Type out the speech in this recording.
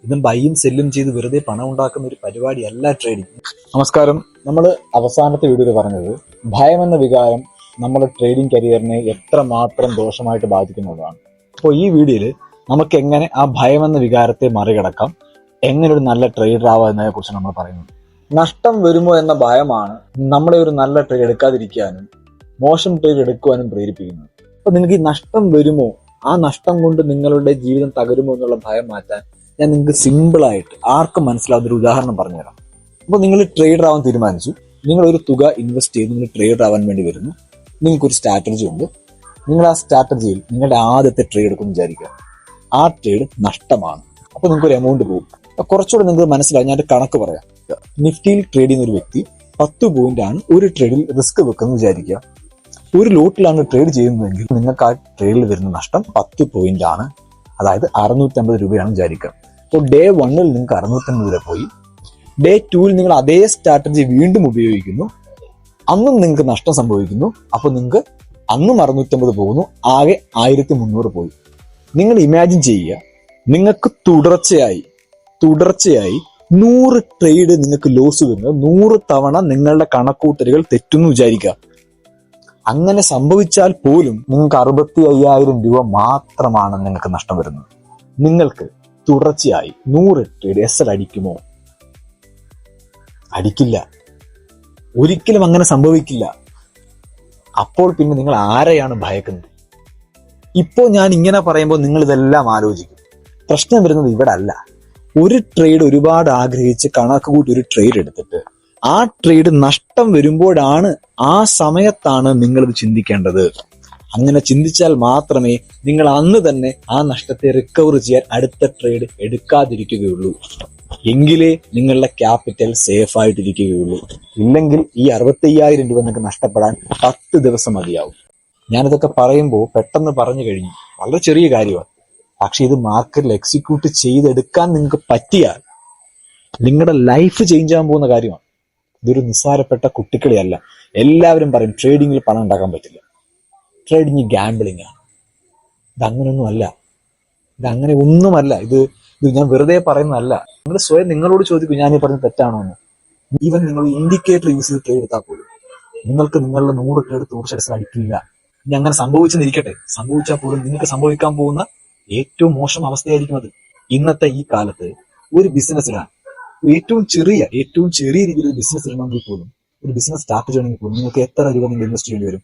ഇതും ബൈയും സെല്ലും ചെയ്ത് വെറുതെ പണം ഉണ്ടാക്കുന്ന ഒരു പരിപാടിയല്ല ട്രേഡിംഗ്. നമസ്കാരം. നമ്മൾ അവസാനത്തെ വീഡിയോയിൽ പറഞ്ഞത് ഭയം എന്ന വികാരം നമ്മുടെ ട്രേഡിംഗ് കരിയറിനെ എത്രമാത്രം ദോഷമായിട്ട് ബാധിക്കുന്നതാണ്. അപ്പോൾ ഈ വീഡിയോയിൽ നമുക്ക് എങ്ങനെ ആ ഭയം എന്ന വികാരത്തെ മറികടക്കാം, എങ്ങനെ ഒരു നല്ല ട്രേഡർ ആവാം എന്നതിനെ കുറിച്ച് നമ്മൾ പറയുന്നത്. നഷ്ടം വരുമോ എന്ന ഭയമാണ് നമ്മളെ ഒരു നല്ല ട്രേഡ് എടുക്കാതിരിക്കാനും മോശം ട്രേഡ് എടുക്കുവാനും പ്രേരിപ്പിക്കുന്നത്. അപ്പൊ നിങ്ങൾക്ക് ഈ നഷ്ടം വരുമോ, ആ നഷ്ടം കൊണ്ട് നിങ്ങളുടെ ജീവിതം തകരുമോ എന്നുള്ള ഭയം മാറ്റാൻ ഞാൻ നിങ്ങൾക്ക് സിമ്പിളായിട്ട് ആർക്കും മനസ്സിലാവുന്ന ഒരു ഉദാഹരണം പറഞ്ഞുതരാം. അപ്പോൾ നിങ്ങൾ ട്രേഡർ ആവാൻ തീരുമാനിച്ചു, നിങ്ങൾ ഒരു തുക ഇൻവെസ്റ്റ് ചെയ്ത് നിങ്ങൾ ട്രേഡർ ആവാൻ വേണ്ടി വരുന്നു. നിങ്ങൾക്കൊരു സ്ട്രാറ്റജി ഉണ്ട്. നിങ്ങൾ ആ സ്ട്രാറ്റജിയിൽ നിങ്ങളുടെ ആദ്യത്തെ ട്രേഡ് എടുക്കും വിചാരിക്കുക. ആ ട്രേഡ് നഷ്ടമാണ്. അപ്പോൾ നിങ്ങൾക്ക് ഒരു എമൗണ്ട് പോകും. അപ്പോൾ കുറച്ചുകൂടെ നിങ്ങൾക്ക് മനസ്സിലാവും. ഞാൻ കണക്ക് പറയാം. നിഫ്റ്റിയിൽ ട്രേഡ് ചെയ്യുന്ന ഒരു വ്യക്തി 10 പോയിന്റാണ് ഒരു ട്രേഡിൽ റിസ്ക് വെക്കുന്നത് വിചാരിക്കുക. ഒരു ലോട്ടിലാണ് ട്രേഡ് ചെയ്യുന്നതെങ്കിൽ നിങ്ങൾക്ക് ആ ട്രേഡിൽ വരുന്ന നഷ്ടം 10 പോയിന്റ് ആണ്. അതായത് 650 രൂപയാണ് വിചാരിക്കുക. അപ്പോൾ ഡേ 1 നിങ്ങൾക്ക് 650 രൂപ പോയി. ഡേ 2 നിങ്ങൾ അതേ സ്ട്രാറ്റജി വീണ്ടും ഉപയോഗിക്കുന്നു. അന്നും നിങ്ങൾക്ക് നഷ്ടം സംഭവിക്കുന്നു. അപ്പോൾ നിങ്ങൾക്ക് അന്നും 650 പോകുന്നു. ആകെ 1300 പോയി. നിങ്ങൾ ഇമാജിൻ ചെയ്യുക, നിങ്ങൾക്ക് തുടർച്ചയായി 100 ട്രേഡ് നിങ്ങൾക്ക് ലോസ് വരുന്നത്, 100 തവണ നിങ്ങളുടെ കണക്കൂട്ടലുകൾ തെറ്റുന്നു വിചാരിക്കുക. അങ്ങനെ സംഭവിച്ചാൽ പോലും നിങ്ങൾക്ക് 65,000 രൂപ മാത്രമാണ് നിങ്ങൾക്ക് നഷ്ടം വരുന്നത്. നിങ്ങൾക്ക് തുടർച്ചയായി 100 ട്രേഡ് എസ്എൽ അടിക്കുമോ? അടിക്കില്ല. ഒരിക്കലും അങ്ങനെ സംഭവിക്കില്ല. അപ്പോൾ പിന്നെ നിങ്ങൾ ആരെയാണ് ഭയക്കുന്നത്? ഇപ്പോൾ ഞാൻ ഇങ്ങനെ പറയുമ്പോൾ നിങ്ങൾ ഇതെല്ലാം ആലോചിക്കും. പ്രശ്നം വരുന്നത് ഇവിടെ അല്ല. ഒരു ട്രേഡ് ഒരുപാട് ആഗ്രഹിച്ച് കണക്ക് കൂട്ടി ഒരു ട്രേഡ് എടുത്തിട്ട് ആ ട്രേഡ് നഷ്ടം വരുമ്പോഴാണ്, ആ സമയത്താണ് നിങ്ങളിത് ചിന്തിക്കേണ്ടത്. അങ്ങനെ ചിന്തിച്ചാൽ മാത്രമേ നിങ്ങൾ അന്ന് തന്നെ ആ നഷ്ടത്തെ റിക്കവർ ചെയ്യാൻ അടുത്ത ട്രേഡ് എടുക്കാതിരിക്കുകയുള്ളൂ. എങ്കിലേ നിങ്ങളുടെ ക്യാപിറ്റൽ സേഫ് ആയിട്ടിരിക്കുകയുള്ളൂ. ഇല്ലെങ്കിൽ ഈ 65,000 രൂപ നിങ്ങൾക്ക് നഷ്ടപ്പെടാൻ 10 ദിവസം മതിയാവും. ഞാനിതൊക്കെ പറയുമ്പോൾ പെട്ടെന്ന് പറഞ്ഞു കഴിഞ്ഞു, വളരെ ചെറിയ കാര്യമാണ്. പക്ഷെ ഇത് മാർക്കറ്റിൽ എക്സിക്യൂട്ട് ചെയ്തെടുക്കാൻ നിങ്ങൾക്ക് പറ്റിയാൽ നിങ്ങളുടെ ലൈഫ് ചേഞ്ച് ആകാൻ പോകുന്ന കാര്യമാണ്. ഇതൊരു നിസ്സാരപ്പെട്ട കുട്ടിക്കളിയല്ല. എല്ലാവരും പറയും ട്രേഡിങ്ങിൽ പണം ഉണ്ടാക്കാൻ പറ്റില്ല, ട്രേഡിങ് ഗാംബ്ലിംഗ് ആണ്. ഇതങ്ങനെയൊന്നും അല്ല. ഇതങ്ങനെ ഒന്നുമല്ല. ഇത് ഞാൻ വെറുതെ പറയുന്നതല്ല. നിങ്ങൾ സ്വയം നിങ്ങളോട് ചോദിക്കും, ഞാൻ ഈ പറഞ്ഞത് തെറ്റാണോ എന്ന്. ഈവൻ നിങ്ങൾ ഇൻഡിക്കേറ്റർ യൂസ് ചെയ്ത് ട്രേഡ് എടുത്താൽ പോലും നിങ്ങൾക്ക് നിങ്ങളുടെ 100 ട്രേഡ് തീർച്ചയായിട്ടും അടിക്കില്ല. ഇനി അങ്ങനെ സംഭവിച്ചെന്നിരിക്കട്ടെ, സംഭവിച്ചാൽ പോലും നിങ്ങൾക്ക് സംഭവിക്കാൻ പോകുന്ന ഏറ്റവും മോശം അവസ്ഥയായിരിക്കും അത്. ഇന്നത്തെ ഈ കാലത്ത് ഒരു ബിസിനസ്സിലാണ് ഏറ്റവും ചെറിയ രീതിയിൽ ബിസിനസ് ഇടണമെങ്കിൽ പോലും, ഒരു ബിസിനസ് സ്റ്റാർട്ട് ചെയ്യണമെങ്കിൽ പോലും നിങ്ങൾക്ക് എത്ര രൂപ നിങ്ങൾ ഇൻവെസ്റ്റ് ചെയ്യേണ്ടി വരും?